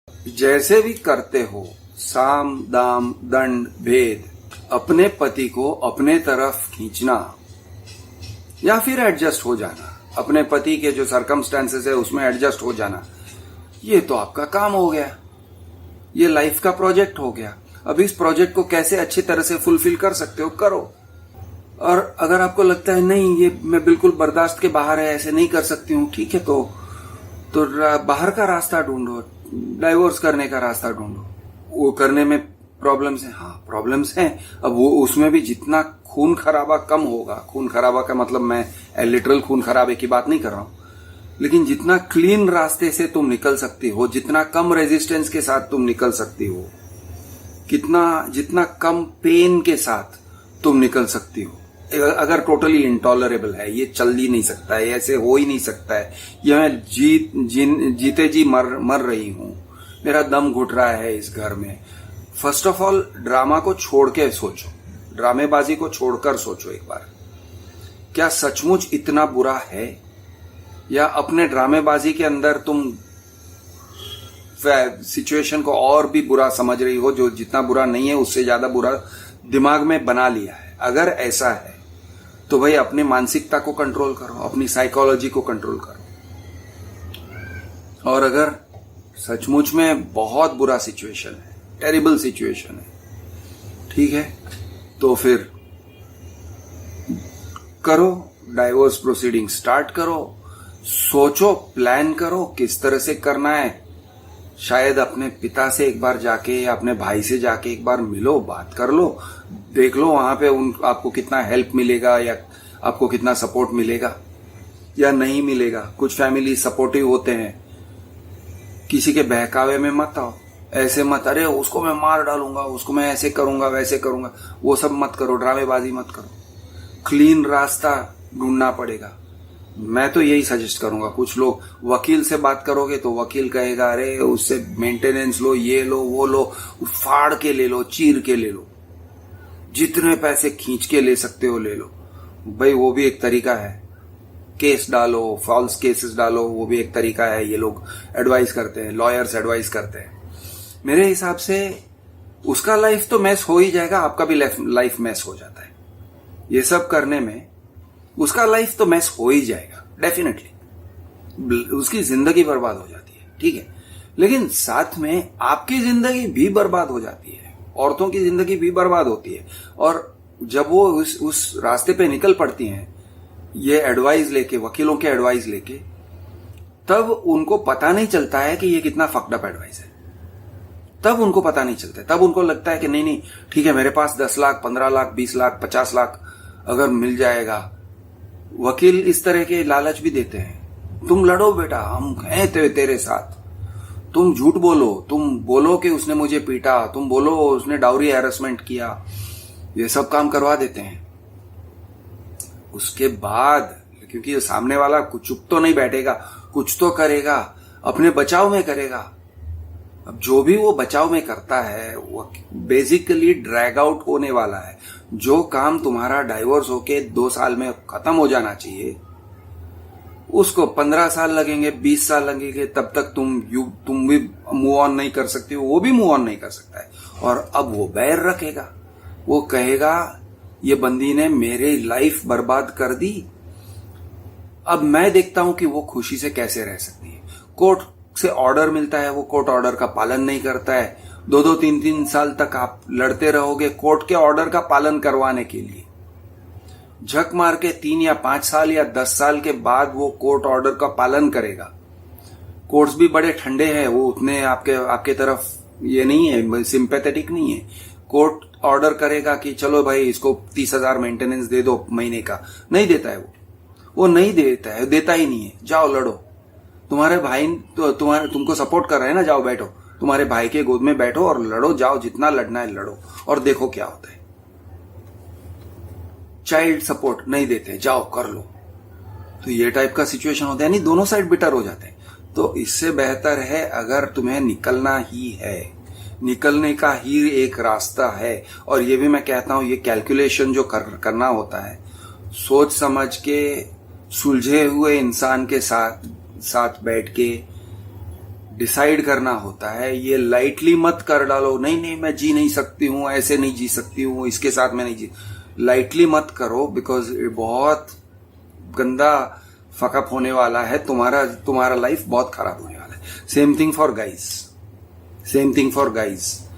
जैसे भी करते हो, साम दाम दंड भेद, अपने पति को अपने तरफ खींचना या फिर एडजस्ट हो जाना, अपने पति के जो सरकमस्टेंसेस है उसमें एडजस्ट हो जाना, ये तो आपका काम हो गया। ये लाइफ का प्रोजेक्ट हो गया। अब इस प्रोजेक्ट को कैसे अच्छी तरह से फुलफिल कर सकते हो, करो। और अगर आपको लगता है नहीं ये मैं बिल्कुल बर्दाश्त के बाहर है, ऐसे नहीं कर सकती हूँ, ठीक है, तो बाहर का रास्ता ढूंढो, डाइवोर्स करने का रास्ता ढूंढो। वो करने में प्रॉब्लम्स हैं, हाँ प्रॉब्लम्स हैं। अब वो उसमें भी जितना खून खराबा कम होगा, खून खराबा का मतलब मैं लिटरल खून खराबे की बात नहीं कर रहा हूं, लेकिन जितना क्लीन रास्ते से तुम निकल सकती हो, जितना कम रेजिस्टेंस के साथ तुम निकल सकती हो, जितना कम पेन के साथ तुम निकल सकती हो। अगर टोटली इंटॉलरेबल है, ये चल ही नहीं सकता है, ऐसे हो ही नहीं सकता है, ये मैं जीते जी मर रही हूं, मेरा दम घुट रहा है इस घर में। फर्स्ट ऑफ ऑल ड्रामा को छोड़ के सोचो, ड्रामेबाजी को छोड़कर सोचो एक बार, क्या सचमुच इतना बुरा है, या अपने ड्रामेबाजी के अंदर तुम सिचुएशन को और भी बुरा समझ रही हो, जो जितना बुरा नहीं है उससे ज्यादा बुरा दिमाग में बना लिया है। अगर ऐसा है तो भाई अपनी मानसिकता को कंट्रोल करो, अपनी साइकोलॉजी को कंट्रोल करो। और अगर सचमुच में बहुत बुरा सिचुएशन है, टेरिबल सिचुएशन है, ठीक है, तो फिर करो, डाइवोर्स प्रोसीडिंग स्टार्ट करो, सोचो, प्लान करो किस तरह से करना है। शायद अपने पिता से एक बार जाके या अपने भाई से जाके एक बार मिलो, बात कर लो, देख लो वहां पे आपको कितना हेल्प मिलेगा या आपको कितना सपोर्ट मिलेगा या नहीं मिलेगा। कुछ फैमिली सपोर्टिव होते हैं, किसी के बहकावे में मत आओ, ऐसे मत, अरे उसको मैं मार डालूंगा, उसको मैं ऐसे करूंगा वैसे करूंगा, वो सब मत करो, ड्रामेबाजी मत करो। क्लीन रास्ता ढूंढना पड़ेगा। मैं तो यही सजेस्ट करूंगा। कुछ लोग वकील से बात करोगे तो वकील कहेगा अरे उससे मेंटेनेंस लो, ये लो, वो लो, फाड़ के ले लो, चीर के ले लो, जितने पैसे खींच के ले सकते हो ले लो। भाई वो भी एक तरीका है, केस डालो, फॉल्स केसेस डालो, वो भी एक तरीका है। ये लोग एडवाइस करते हैं, लॉयर्स एडवाइस करते हैं। मेरे हिसाब से उसका लाइफ तो मैस हो ही जाएगा, आपका भी लाइफ मैस हो जाता है। ये सब करने में उसका लाइफ तो मैस हो ही जाएगा डेफिनेटली, उसकी जिंदगी बर्बाद हो जाती है, ठीक है, लेकिन साथ में आपकी जिंदगी भी बर्बाद हो जाती है, औरतों की जिंदगी भी बर्बाद होती है। और जब वो उस रास्ते पे निकल पड़ती हैं, ये एडवाइस लेके, वकीलों के एडवाइस लेके, तब उनको पता नहीं चलता है कि ये कितना फक्ड अप एडवाइस है। तब उनको पता नहीं चलता है, तब उनको लगता है कि नहीं नहीं ठीक है, मेरे पास 10 लाख 15 लाख 20 लाख 50 लाख अगर मिल जाएगा। वकील इस तरह के लालच भी देते हैं, तुम लड़ो बेटा, हम हैं तेरे साथ, तुम झूठ बोलो, तुम बोलो कि उसने मुझे पीटा, तुम बोलो उसने डाउरी हैरेसमेंट किया, ये सब काम करवा देते हैं। उसके बाद क्योंकि सामने वाला चुप तो नहीं बैठेगा, कुछ तो करेगा, अपने बचाव में करेगा। अब जो भी वो बचाव में करता है वो बेसिकली ड्रैग आउट होने वाला है। जो काम तुम्हारा डाइवोर्स होके 2 साल में खत्म हो जाना चाहिए, उसको 15 साल लगेंगे, 20 साल लगेंगे, तब तक तुम भी मूव ऑन नहीं कर सकती हो, वो भी मूव ऑन नहीं कर सकता है। और अब वो बैर रखेगा, वो कहेगा ये बंदी ने मेरी लाइफ बर्बाद कर दी, अब मैं देखता हूं कि वो खुशी से कैसे रह सकती है। कोर्ट से ऑर्डर मिलता है, वो कोर्ट ऑर्डर का पालन नहीं करता है। 2-2 3-3 साल तक आप लड़ते रहोगे कोर्ट के ऑर्डर का पालन करवाने के लिए। झक मार के 3 या 5 साल या 10 साल के बाद वो कोर्ट ऑर्डर का पालन करेगा। कोर्ट्स भी बड़े ठंडे हैं, वो उतने आपके तरफ ये नहीं है, सिंपैथेटिक नहीं है। कोर्ट ऑर्डर करेगा कि चलो भाई इसको 30,000 मेंटेनेंस दे दो महीने का, नहीं देता है वो नहीं देता है, देता ही नहीं है। जाओ लड़ो, तुम्हारे भाई तो तुमको सपोर्ट कर रहे हैं ना, जाओ बैठो, तुम्हारे भाई के गोद में बैठो और लड़ो, जाओ जितना लड़ना है लड़ो और देखो क्या होता है। चाइल्ड सपोर्ट नहीं देते, जाओ कर लो। तो ये टाइप का सिचुएशन होता है, नहीं दोनों साइड बिटर हो जाते हैं। तो इससे बेहतर है, अगर तुम्हें निकलना ही है, निकलने का ही एक रास्ता है, और ये भी मैं कहता हूं ये कैलकुलेशन जो करना होता है, सोच समझ के सुलझे हुए इंसान के साथ बैठ के डिसाइड करना होता है। ये लाइटली मत कर डालो, नहीं नहीं मैं जी नहीं सकती हूं, ऐसे नहीं जी सकती हूं, इसके साथ मैं नहीं जी, लाइटली मत करो, बिकॉज ये बहुत गंदा फकअप होने वाला है, तुम्हारा लाइफ बहुत खराब होने वाला है। Same thing for guys, same thing for guys.